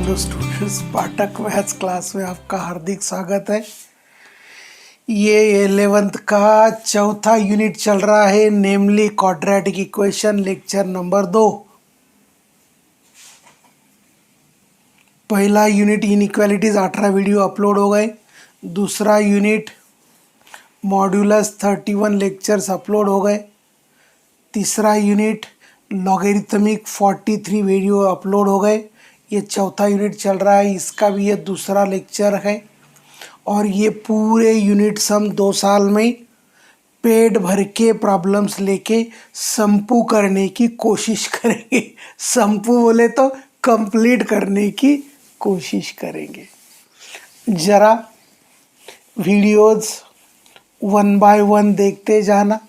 Hello students, पाठक maths class में आपका हार्दिक स्वागत है। ये 11th का चौथा यूनिट चल रहा है, नेमली क्वाड्रेटिक इक्वेशन, लेक्चर नंबर 2। पहला यूनिट इनइक्वालिटीज 18 वीडियो अपलोड हो गए। दूसरा यूनिट मॉड्यूलस 31 लेक्चर्स अपलोड हो गए। तीसरा यूनिट लॉगरिथमिक 43 वीडियो अपलोड हो गए। ये चौथा यूनिट चल रहा है, इसका भी ये दूसरा लेक्चर है। और ये पूरे यूनिट्स हम 2 साल में पेट भर के प्रॉब्लम्स लेके संपू करने की कोशिश करेंगे। संपू बोले तो कंप्लीट करने की कोशिश करेंगे। ज़रा वीडियोस 1 बाय 1 देखते जाना।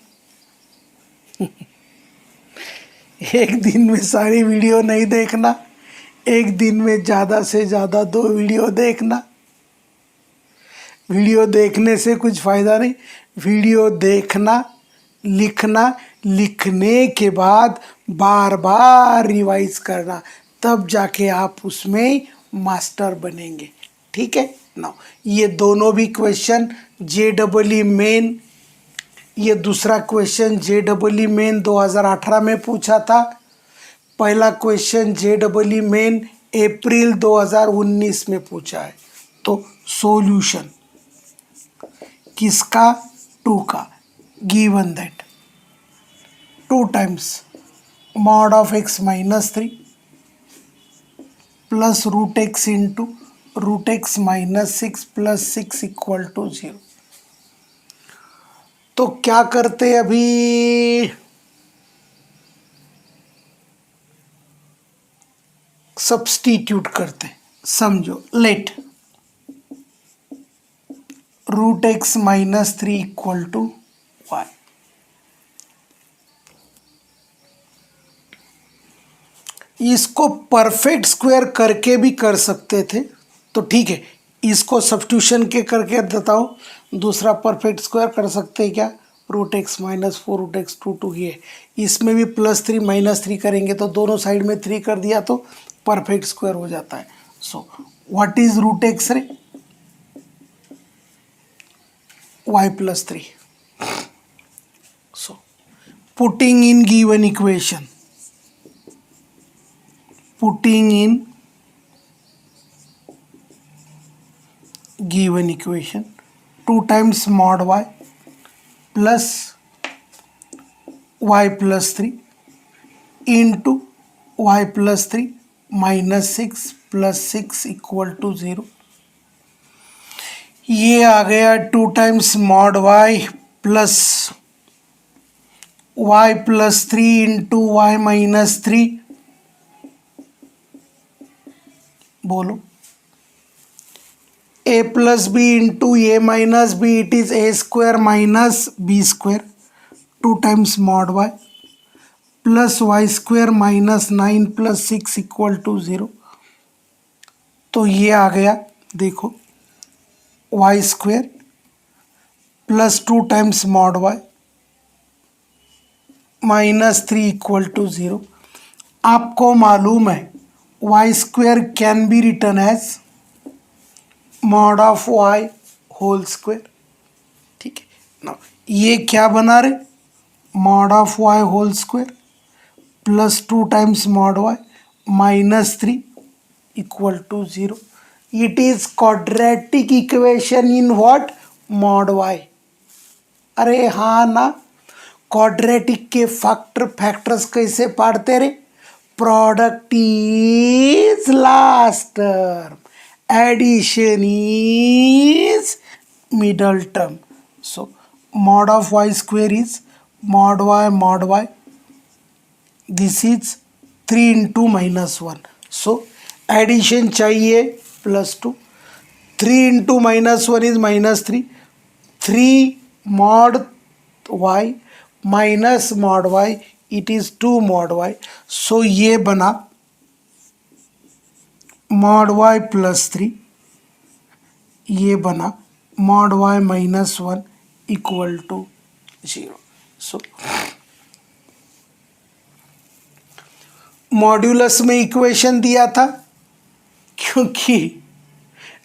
एक दिन में सारी वीडियो नहीं देखना, एक दिन में ज़्यादा से ज़्यादा 2 वीडियो देखना। वीडियो देखने से कुछ फ़ायदा नहीं, वीडियो देखना, लिखना, लिखने के बाद बार बार रिवाइज करना, तब जाके आप उसमें मास्टर बनेंगे। ठीक है ना। ये दोनों भी क्वेश्चन JEE मेन, ये दूसरा क्वेश्चन JEE मेन 2018 में पूछा था। पहला क्वेश्चन JEE मेन अप्रैल 2019 में पूछा है। तो सॉल्यूशन किसका? 2 का। Given that 2 times mod of x minus 3 plus root x into root x minus 6 plus 6 equal to 0। तो क्या करते अभी? सब्स्टिट्यूट करते। समझो, let root x minus 3 equal to y. इसको परफेक्ट स्क्वायर करके भी कर सकते थे, तो ठीक है, इसको सब्स्टिट्यूशन के करके देता हूँ। दूसरा परफेक्ट स्क्वायर कर सकते हैं क्या? Root x minus 4 root x 2 ये, इसमें भी +3 -3 करेंगे तो दोनों साइड में 3 कर दिया तो परफेक्ट स्क्वायर हो जाता है। So what is root x रे? y + 3। So putting in given equation, putting in given equation 2 times mod y plus y plus 3 into y plus 3 minus 6 plus 6 equal to 0। ये आ गया 2 times mod y plus y plus 3 into y minus 3। बोलो, a plus b into a minus b, it is a square minus b square। 2 times mod y plus y square minus 9 plus 6 equal to 0। तो ये आ गया, देखो, y square plus 2 times mod y minus 3 equal to 0। आपको मालूम है y square can be written as mod of y whole square. ठीक है ना। ये क्या बना रहे? Mod of y whole square plus 2 times mod y minus 3 equal to 0। It is quadratic equation in what? Mod y। अरे हाँ ना। क्वाड्रेटिक के फैक्टर्स कैसे पढ़ते रे? Product is last term, addition is middle term. So mod of y square is mod y, this is 3 into minus 1। so addition चाहिए +2, 3 into -1 is -3, 3 mod y minus mod y, it is 2 mod y। so ये बना mod y plus 3, ये बना mod y minus 1 equal to 0। So modulus में equation दिया था, क्योंकि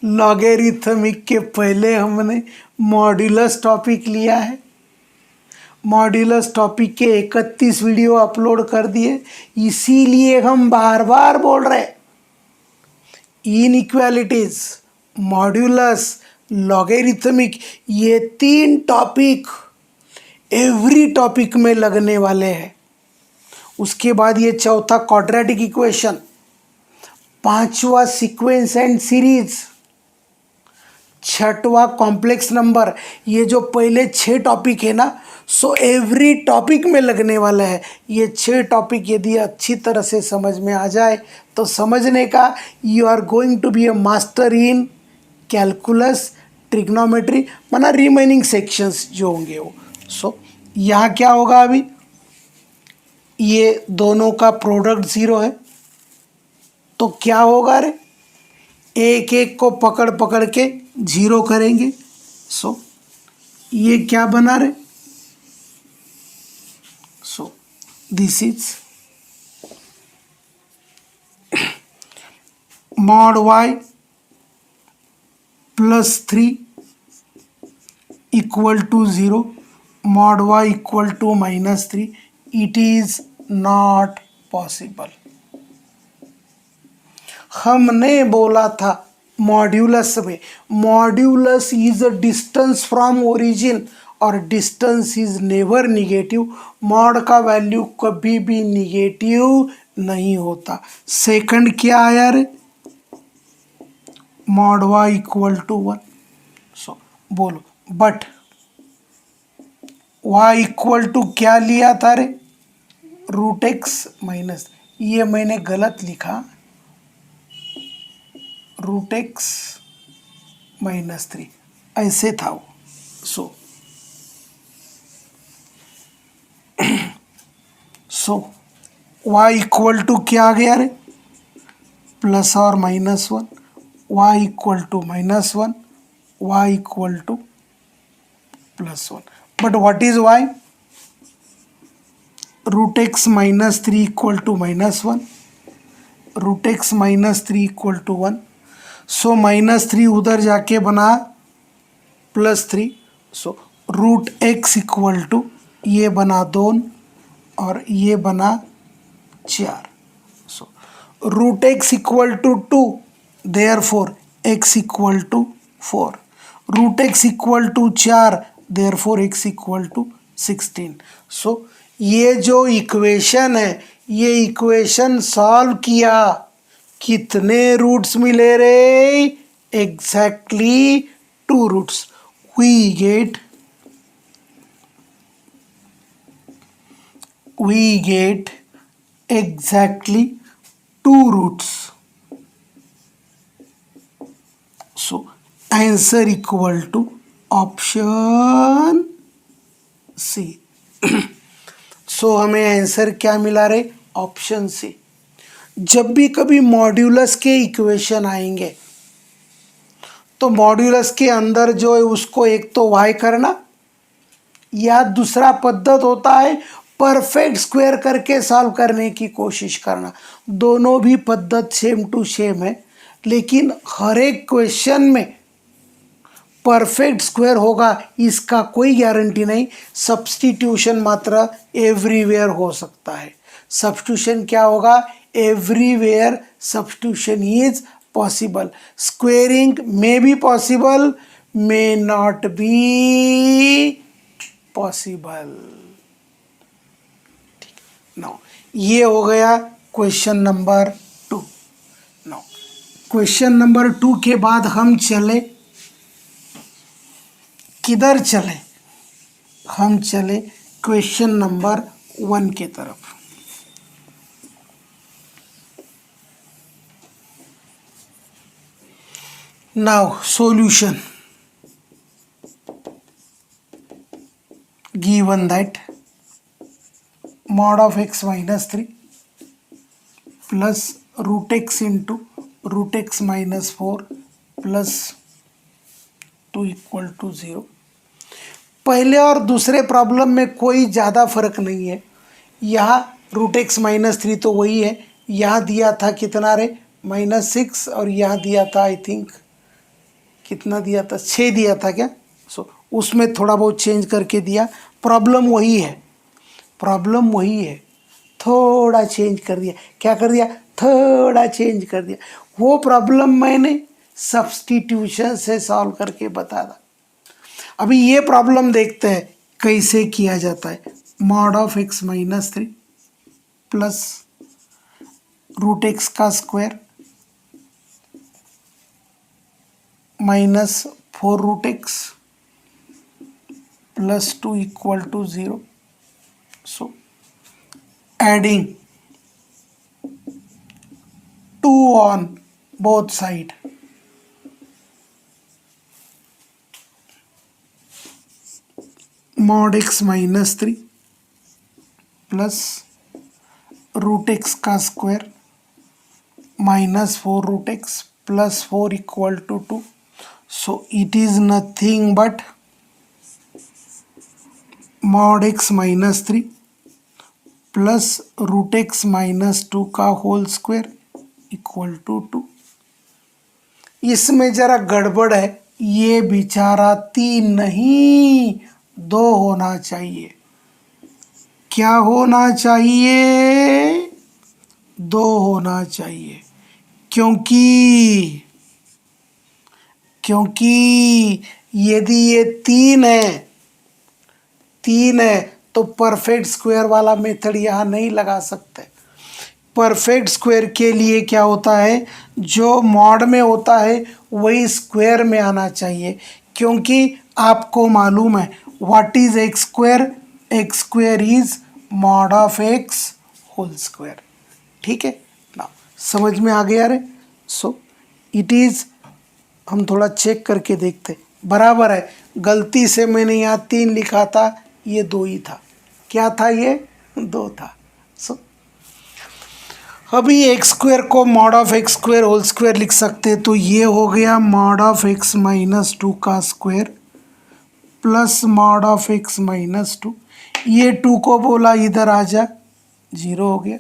logarithmic के पहले हमने मॉड्यूलस टॉपिक लिया है। मॉड्यूलस टॉपिक के 31 वीडियो अपलोड कर दिए, इसीलिए हम बार बार बोल रहे हैं इनइक्वालिटीज, मॉड्यूलस, लॉगरिथमिक, ये 3 टॉपिक एवरी टॉपिक में लगने वाले हैं। उसके बाद ये चौथा क्वाड्रेटिक इक्वेशन, 5वां सीक्वेंस एंड सीरीज, 6वां कॉम्प्लेक्स नंबर। ये जो पहले 6 टॉपिक है ना, सो एवरी टॉपिक में लगने वाला है। ये 6 टॉपिक यदि अच्छी तरह से समझ में आ जाए तो समझने का you are going to be a master in calculus, trigonometry, माना रिमेनिंग सेक्शंस जो होंगे वो। सो यहाँ क्या होगा, अभी ये दोनों का प्रोडक्ट 0 है तो क्या होगा रे, एक एक को पकड़ पकड़ के 0 करेंगे। सो ये क्या बना रे, so this is mod y plus 3 equal to 0, mod y equal to minus 3. It is not possible. हमने बोला था मॉड्यूलस में, modulus is a distance from origin और distance is never negative. Mod का वैल्यू कभी भी निगेटिव नहीं होता। सेकंड क्या आया रे, mod y इक्वल टू 1। सो बोलो, बट y इक्वल टू क्या लिया था रे, रूट एक्स माइनस, ये मैंने गलत लिखा, रूट एक्स माइनस 3 ऐसे था वो। सो y इक्वल टू क्या आ गया रे, प्लस और minus 1, y equal to minus 1, y equal to plus 1। But what is y, root x minus 3 equal to minus 1, root x minus 3 equal to 1। So minus 3 उधर जाके बना plus 3। So root x equal to ये बना 2 और ये बना 4। So root x equal to 2, therefore x equal to 4, root x equal to 4, therefore x equal to 16। सो ये जो इक्वेशन है, ये इक्वेशन सॉल्व किया, कितने रूट्स मिले रे, exactly 2 roots. We get exactly 2 roots. So answer equal to option C. So हमें answer क्या मिला रे, ऑप्शन सी। जब भी कभी मॉड्यूलस के इक्वेशन आएंगे तो मॉड्यूलस के अंदर जो है उसको एक तो y करना, या दूसरा पद्धत होता है परफेक्ट स्क्वायर करके सॉल्व करने की कोशिश करना। दोनों भी पद्धत सेम टू सेम है, लेकिन हर एक क्वेश्चन में परफेक्ट स्क्वायर होगा इसका कोई गारंटी नहीं। सब्स्टिट्यूशन मात्र एवरीवेयर हो सकता है। सब्स्टिट्यूशन क्या होगा, everywhere substitution is possible. Squaring may be possible, may not be possible. Now ये हो गया question number 2। Now question number 2 के बाद हम चले किधर चले, हम चले क्वेश्चन नंबर 1 के तरफ। Now solution, given that mod of x minus 3 plus root x into root x minus 4 plus 2 equal to 0। पहले और दूसरे प्रॉब्लम में कोई ज़्यादा फर्क नहीं है। यहाँ रूट एक्स माइनस 3 तो वही है, यहाँ दिया था कितना रे, -6 और यहाँ दिया था आई थिंक, कितना दिया था, 6 दिया था क्या। सो उसमें थोड़ा बहुत चेंज करके दिया, प्रॉब्लम वही है, प्रॉब्लम वही है, थोड़ा चेंज कर दिया। क्या कर दिया, थोड़ा चेंज कर दिया। वो प्रॉब्लम मैंने सब्स्टिट्यूशन से सॉल्व करके बता दा। अभी ये प्रॉब्लम देखते हैं कैसे किया जाता है। Mod of x minus 3 plus root x का square minus 4 root x plus 2 equal to 0। So adding 2 on both side, mod x minus 3 plus root x का square minus 4 root x plus 4 equal to 2। so it is nothing but mod x minus 3 plus root x minus 2 का whole square equal to 2। इसमें जरा गड़बड़ है, ये बेचारा 3 नहीं 2 होना चाहिए। क्या होना चाहिए, 2 होना चाहिए, क्योंकि यदि ये 3 है तो परफेक्ट स्क्वायर वाला मेथड यहाँ नहीं लगा सकते। परफेक्ट स्क्वायर के लिए क्या होता है, जो मॉड में होता है वही स्क्वायर में आना चाहिए, क्योंकि आपको मालूम है what is x square, x square is mod of x whole square. ठीक है ना, समझ में आ गया रे। सो इट इज, हम थोड़ा चेक करके देखते, बराबर है। गलती से मैंने यहाँ 3 लिखा था, ये 2 ही था। क्या था, ये 2 था। सो अभी एक्स स्क्वायर को mod of x square whole square लिख सकते, तो ये हो गया मॉड ऑफ एक्स माइनस 2 का square plus mod of x minus 2। ये 2 को बोला इधर आ जा, 0 हो गया।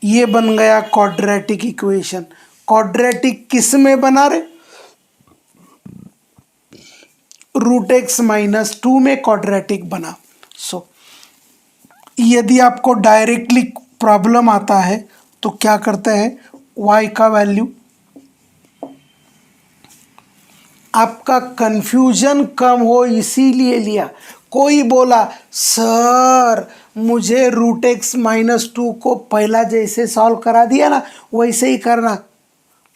ये बन गया क्वाड्रेटिक इक्वेशन। क्वाड्रेटिक किस में बना रे, रूट एक्स माइनस 2 में क्वाड्रेटिक बना। सो यदि आपको डायरेक्टली प्रॉब्लम आता है तो क्या करते हैं, y का वैल्यू, आपका कंफ्यूजन कम हो इसीलिए लिया। कोई बोला सर मुझे रूट एक्स माइनस 2 को पहला जैसे सॉल्व करा दिया ना वैसे ही करना,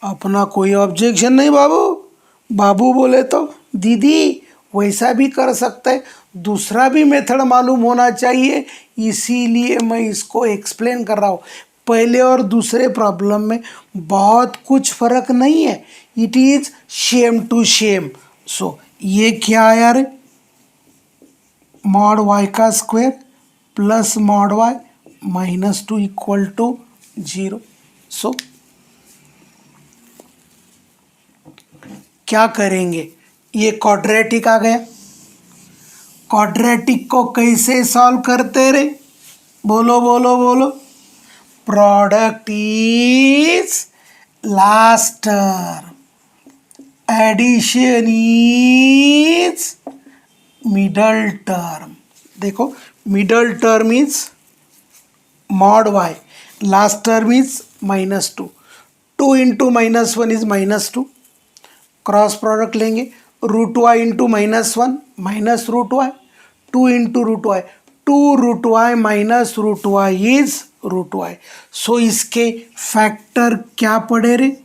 अपना कोई ऑब्जेक्शन नहीं बाबू। बाबू बोले तो दीदी वैसा भी कर सकते हैं, दूसरा भी मेथड मालूम होना चाहिए, इसीलिए मैं इसको एक्सप्लेन कर रहा हूँ। पहले और दूसरे प्रॉब्लम में बहुत कुछ फर्क नहीं है, it is same to same. So ये क्या आया रे, मॉड y का square plus mod y minus 2 equal to 0। So क्या करेंगे, ये क्वाड्रेटिक आ गया। क्वाड्रेटिक को कैसे सॉल्व करते रे, बोलो बोलो बोलो, product is last term, addition is middle term. देखो middle term is mod y, last term is minus 2, 2 into minus 1 is minus 2, cross product लेंगे, root y into minus 1 minus root y, 2 into root y, 2 root y minus root y is root y। So इसके factor क्या पड़े रे,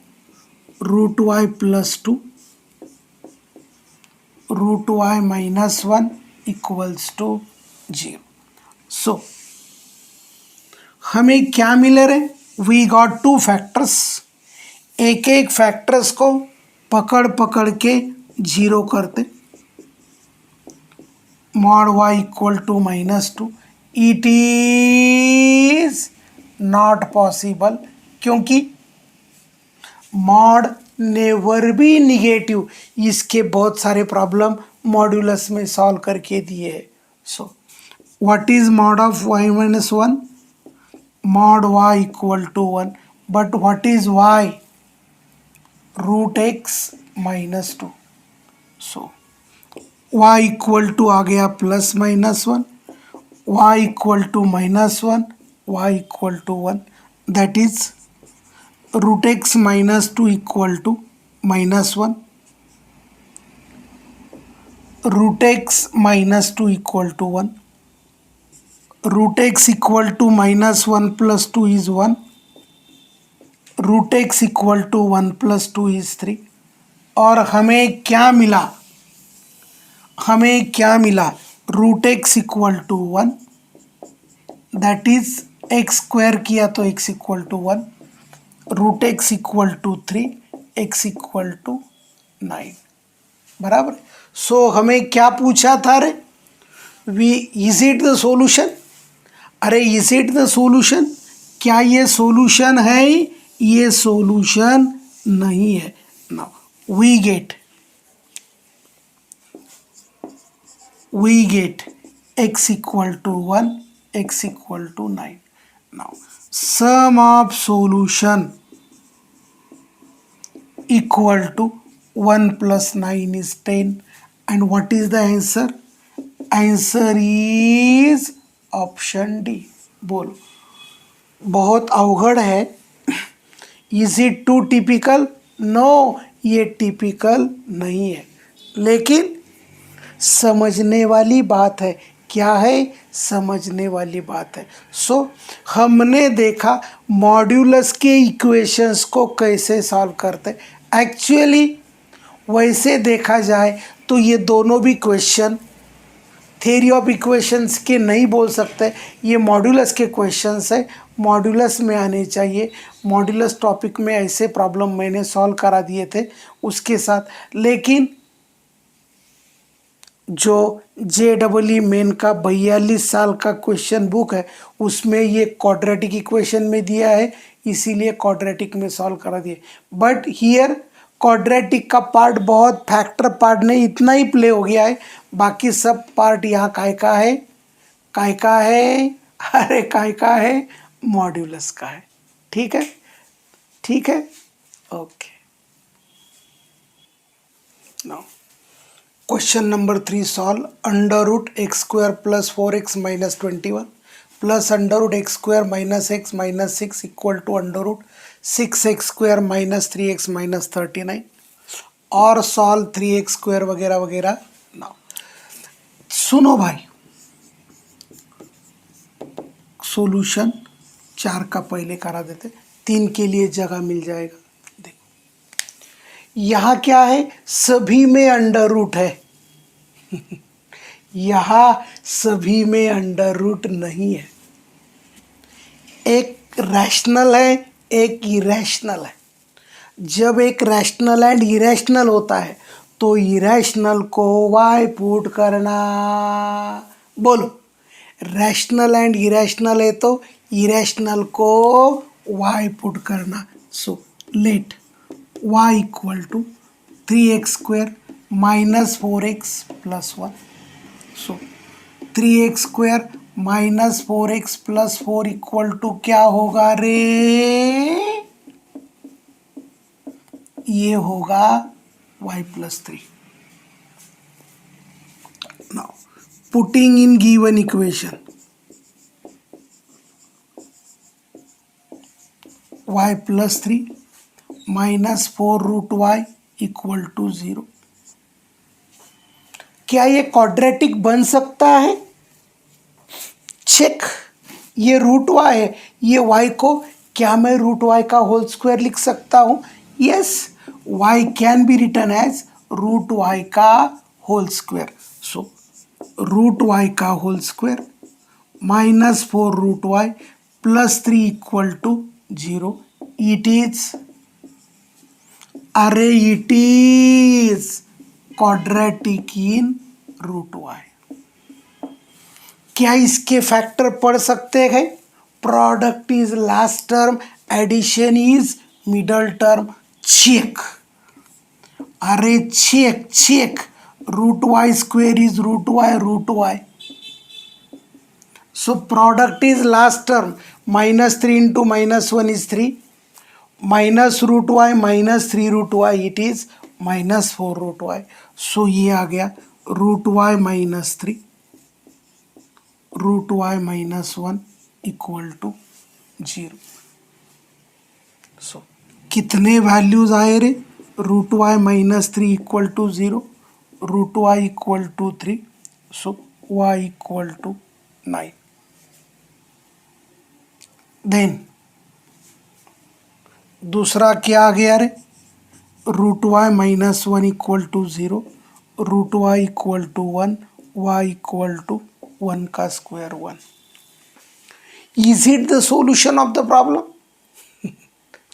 root y plus 2 root y minus 1 equals to 0। सो हमें क्या मिले रे, we got 2 factors, एक एक फैक्टर्स को पकड़ पकड़ के 0 करते, mod y equal to minus 2। It is not possible, क्योंकि मॉड नेवर बी निगेटिव। इसके बहुत सारे प्रॉब्लम मॉड्यूलस में सॉल्व करके दिए हैं। So what is mod of y minus 1, mod y equal to 1, but what is y? Root x minus 2. So y equal to आ गया plus minus 1, y equal to minus 1, y equal to 1. That is root x minus 2 equal to minus 1. Root x minus 2 equal to 1. Root x equal to minus 1 plus 2 is 1. Root x equal to 1 plus 2 is 3. और हमें क्या मिला? हमें क्या मिला? Root x equal to 1, that is x square किया तो x equal to 1, root x equal to 3, x equal to 9 बराबर। सो हमें क्या पूछा था रे? Is it the solution? अरे इज इट द सॉल्यूशन? क्या ये सॉल्यूशन है? ये सॉल्यूशन नहीं है। Now we get x equal to 1, x equal to 9. Now sum of solution equal to 1 plus 9 is 10. And what is the answer? Answer is option D. बोलो, बहुत अवघड़ है। Is it too typical? No, ये typical नहीं है, लेकिन समझने वाली बात है। क्या है? समझने वाली बात है। सो हमने देखा मॉड्यूलस के इक्वेशंस को कैसे सॉल्व करते। एक्चुअली वैसे देखा जाए तो ये दोनों भी क्वेश्चन थ्योरी ऑफ इक्वेशंस के नहीं बोल सकते, ये मॉड्यूलस के क्वेश्चंस है, मॉड्यूलस में आने चाहिए। मॉड्यूलस टॉपिक में ऐसे प्रॉब्लम मैंने सॉल्व करा दिए थे उसके साथ। लेकिन जो JEE मेन का 42 साल का क्वेश्चन बुक है उसमें ये क्वाड्रेटिक इक्वेशन में दिया है, इसीलिए क्वाड्रेटिक में सॉल्व करा दिए। बट हियर क्वाड्रेटिक का पार्ट बहुत फैक्टर पार्ट नहीं, इतना ही प्ले हो गया है। बाकी सब पार्ट यहाँ काय का है? काय का है? अरे काय का है? मॉड्यूलस का है। ठीक है, ठीक है, okay. Now question number 3 solve. Under root x square plus 4x minus 21 plus under root x square minus x minus 6 equal to under root 6x square minus 3x minus 39 और सॉल्व 3x स्क्वायर वगैरह वगैरह। ना सुनो भाई, solution 4 का पहले करा देते, 3 के लिए जगह मिल जाएगा। यहाँ क्या है? सभी में अंडर रूट है। यहाँ सभी में अंडर रूट नहीं है। एक रैशनल है, एक इरेशनल है। जब एक रैशनल एंड इरेशनल होता है तो इरेशनल को y पुट करना। बोलो, रैशनल एंड इरेशनल है तो इरेशनल को y पुट करना। So let y equal to 3x square minus 4x plus 1। So 3x square minus 4x plus 4 equal to क्या होगा रे? ये होगा y plus 3। Now putting in given equation y plus 3 minus 4 root y equal to 0। क्या ये quadratic बन सकता है? चेक, ये रूट y है, ये y को क्या मैं रूट y का होल स्क्वायर लिख सकता हूँ? Yes, y can be written as root y का whole square. So root y का whole square minus 4 root y plus 3 equal to 0। It is, अरे it is quadratic in root y। क्या इसके factor पढ़ सकते हैं? Product is last term, addition is middle term. Check, अरे check check, root y square is root y। So product is last term, minus 3 into minus 1 is 3, minus root y minus 3 root y, it is minus 4 root y. So ये आ गया root y minus 3 root y minus 1 equal to 0. So कितने values आए रे? Root y minus 3 equal to 0, root y equal to 3, so y equal to 9. Then दूसरा क्या आ गया रे? Root y minus 1 equal to 0, root y equal to 1, y equal to 1 का square 1. Is it the solution of the problem?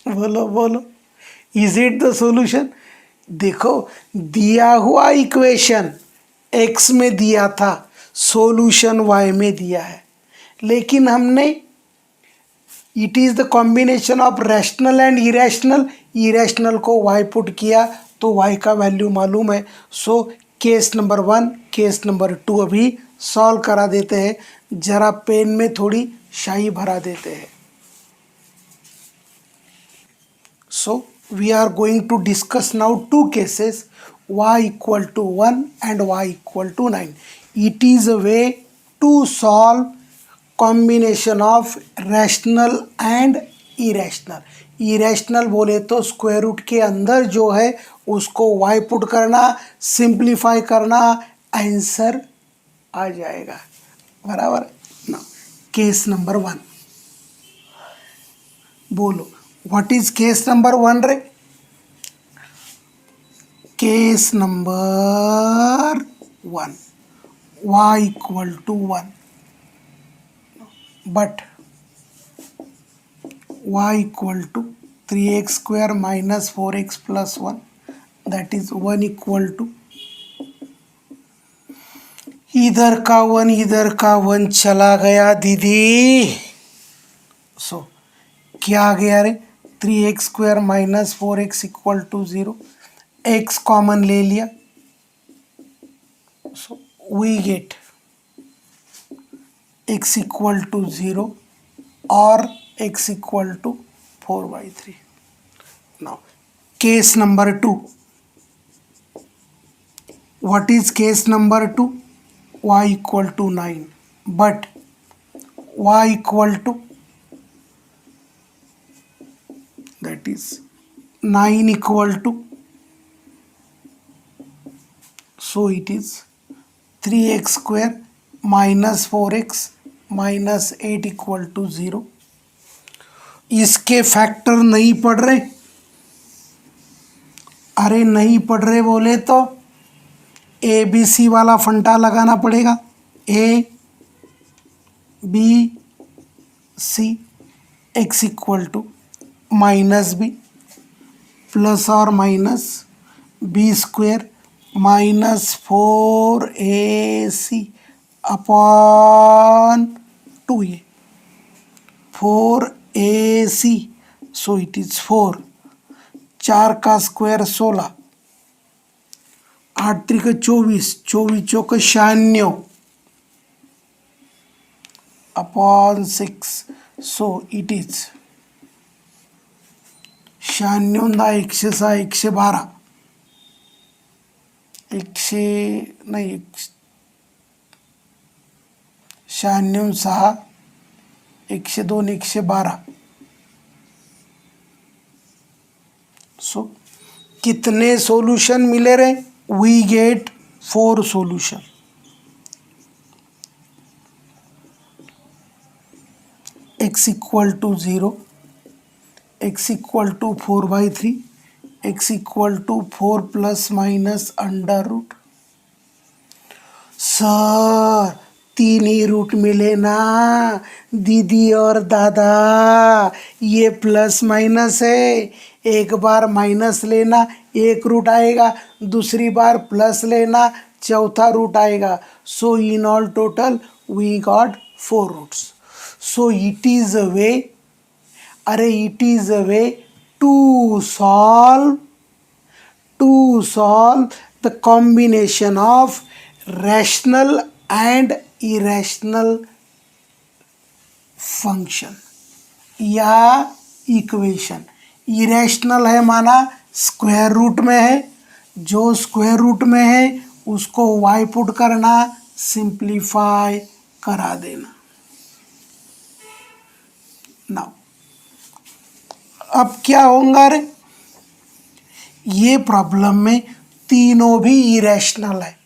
बोलो बोलो, is it the solution? देखो, दिया हुआ इक्वेशन x में दिया था, सॉल्यूशन y में दिया है, लेकिन हमने it is the combination of rational and irrational, irrational को y पुट किया तो y का वैल्यू मालूम है. So case number 1, case number 2 अभी सॉल्व करा देते हैं. जरा पेन में थोड़ी शाही भरा देते हैं. So we are going to discuss now two cases, y equal to 1 and y equal to 9. It is a way to solve combination of rational and irrational. irrational बोले तो स्क्वायर रूट के अंदर जो है उसको y पुट करना, simplify करना, answer आ जाएगा. बराबर ना. केस नंबर 1 बोलो, व्हाट इज केस नंबर 1 रे? Case number 1, y equal to 1, but y equal to 3x square minus 4x plus 1, that is 1 equal to, इधर का 1 इधर का 1 चला गया दीदी. सो क्या आ गया रे? 3x square minus 4x equal to 0, x common ले लिया, so we get x equal to 0 और x equal to 4/3. Now case number 2, what is case number 2? y equal to 9, but y equal to, that is 9 equal to, so it is 3x square minus 4x minus 8 equal to 0. इसके factor नहीं पढ़ रहे? अरे नहीं पढ़ रहे बोले तो ए बी सी वाला फंटा लगाना पड़ेगा. A B C x equal to minus B plus और minus B square minus 4ac upon 2a, 4ac, so it is 4, 4 का स्क्वायर 16, 8 त्रिक 24, 24 चौक 96 अपॉन 6, सो इट इज 96 106 112, 96 6 102 112. सो कितने सॉल्यूशन मिले रहे? We get 4 solution. x equal to 0, x equal to 4/3, x equal to 4 plus minus under root. Sir 3 ही root मिले ना दीदी और दादा, ये प्लस माइनस है, एक बार माइनस लेना एक रूट आएगा, दूसरी बार प्लस लेना चौथा रूट आएगा. So in all total we got 4 roots. So it is a way, अरे it is a way to solve the combination of rational and irrational function या इक्वेशन. इरेशनल है माना स्क्वायर रूट में है, जो स्क्वायर रूट में है उसको y पुट करना, सिंप्लीफाई करा देना। नाउ अब क्या होगा रे, ये प्रॉब्लम में तीनों भी इरेशनल है।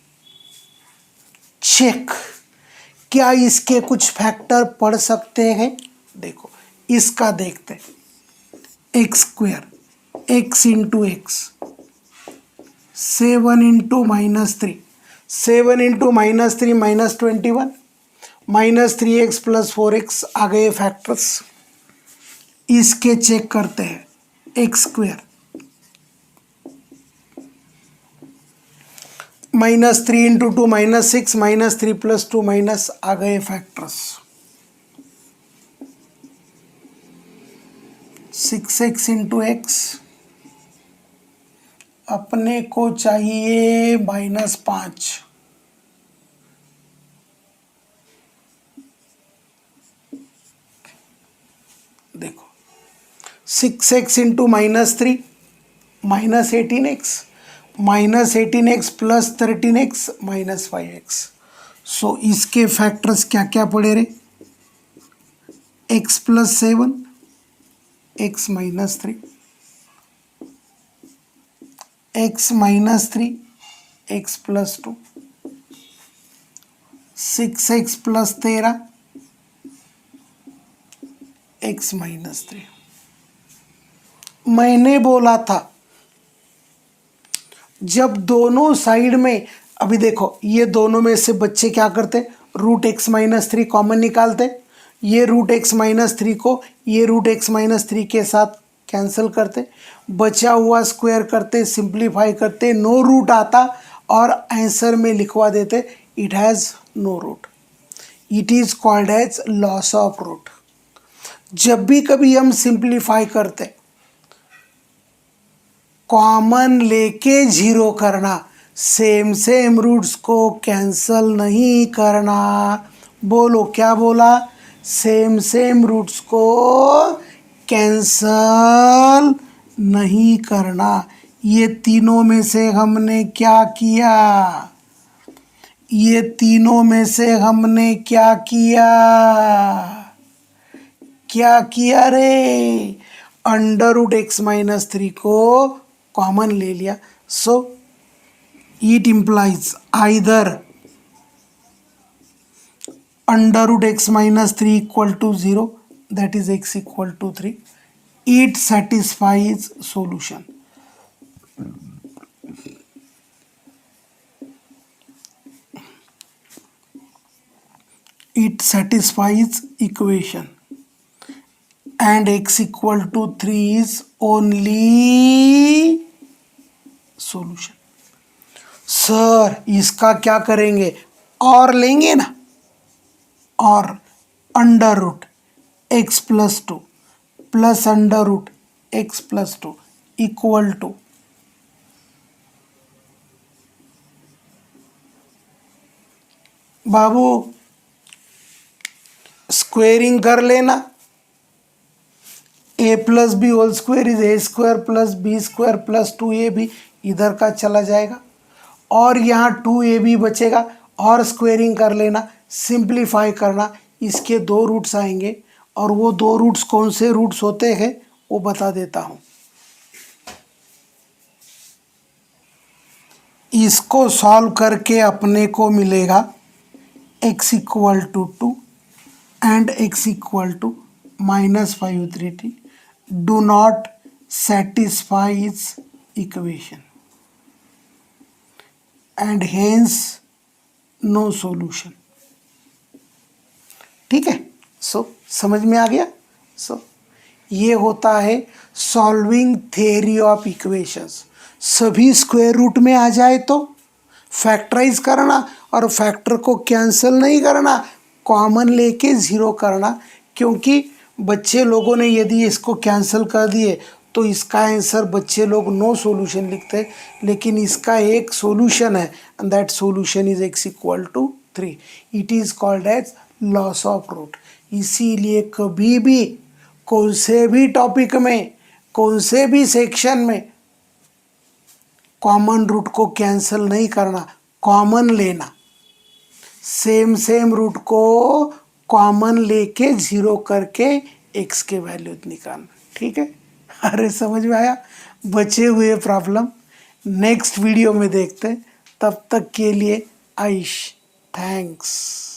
चेक, क्या इसके कुछ फैक्टर पढ़ सकते हैं? देखो इसका देखते हैं, x square x into x, 7 into -3, 7 into -3 -21, -3x plus 4x आ गए फैक्टर्स। इसके चेक करते हैं, x square -3 into 2 -6, -3 plus 2 minus आ गए फैक्टर्स। 6x इंटू एक्स, अपने को चाहिए -5, देखो 6x into -3 -18x, -18x plus 13x -5x। सो इसके फैक्टर्स क्या क्या पड़े रे, x plus 7, x -3, x -3, x plus 2, 6x plus 13, x -3। मैंने बोला था जब दोनों साइड में, अभी देखो ये दोनों में से बच्चे क्या करते, √x -3 कॉमन निकालते, ये √x -3 को ये √x -3 के साथ कैंसिल करते, बचा हुआ स्क्वायर करते, सिंप्लीफाई करते, नो रूट आता और आंसर में लिखवा देते it has no root. It is called as loss of root. जब भी कभी हम सिंप्लीफाई करते, कॉमन लेके जीरो करना, सेम रूट्स को कैंसल नहीं करना। बोलो क्या बोला, सेम रूट्स को कैंसल नहीं करना। ये तीनों में से हमने क्या किया, ये तीनों में से हमने क्या किया, क्या किया रे, √x -3 को कॉमन ले लिया। So it implies either √x -3 equal to 0, that is x equal to 3. It satisfies solution. It satisfies equation and x equal to 3 is only solution. Sir इसका क्या करेंगे, और लेंगे ना, और √x plus 2 plus √x plus 2 equal to बाबू squaring कर लेना, a plus b whole square is a square plus b square plus 2ab, इधर का चला जाएगा और यहाँ 2ab बचेगा, और स्क्वेयरिंग कर लेना, सिंप्लीफाई करना, इसके 2 रूट्स आएंगे और वो 2 रूट्स कौन से रूट्स होते हैं वो बता देता हूँ। इसको सॉल्व करके अपने को मिलेगा x equal to 2 and x equal to -5/3 do not satisfies equation and hence no solution। ठीक है, सो समझ में आ गया। सो ये होता है सॉल्विंग थ्योरी ऑफ इक्वेशंस। सभी स्क्वायर रूट में आ जाए तो फैक्टराइज करना और फैक्टर को कैंसिल नहीं करना, कॉमन लेके ज़ीरो करना, क्योंकि बच्चे लोगों ने यदि इसको कैंसिल कर दिए तो इसका आंसर बच्चे लोग नो सॉल्यूशन लिखते, लेकिन इसका एक सॉल्यूशन है and that solution is x equal to 3। It is called as loss of root. इसीलिए कभी भी कौन से भी टॉपिक में कौन से भी सेक्शन में कॉमन रूट को कैंसिल नहीं करना, कॉमन लेना, सेम रूट को कॉमन लेके जीरो करके x के वैल्यू निकालना। ठीक है, अरे समझ में आया? बचे हुए प्रॉब्लम नेक्स्ट वीडियो में देखते हैं। तब तक के लिए आइश, थैंक्स।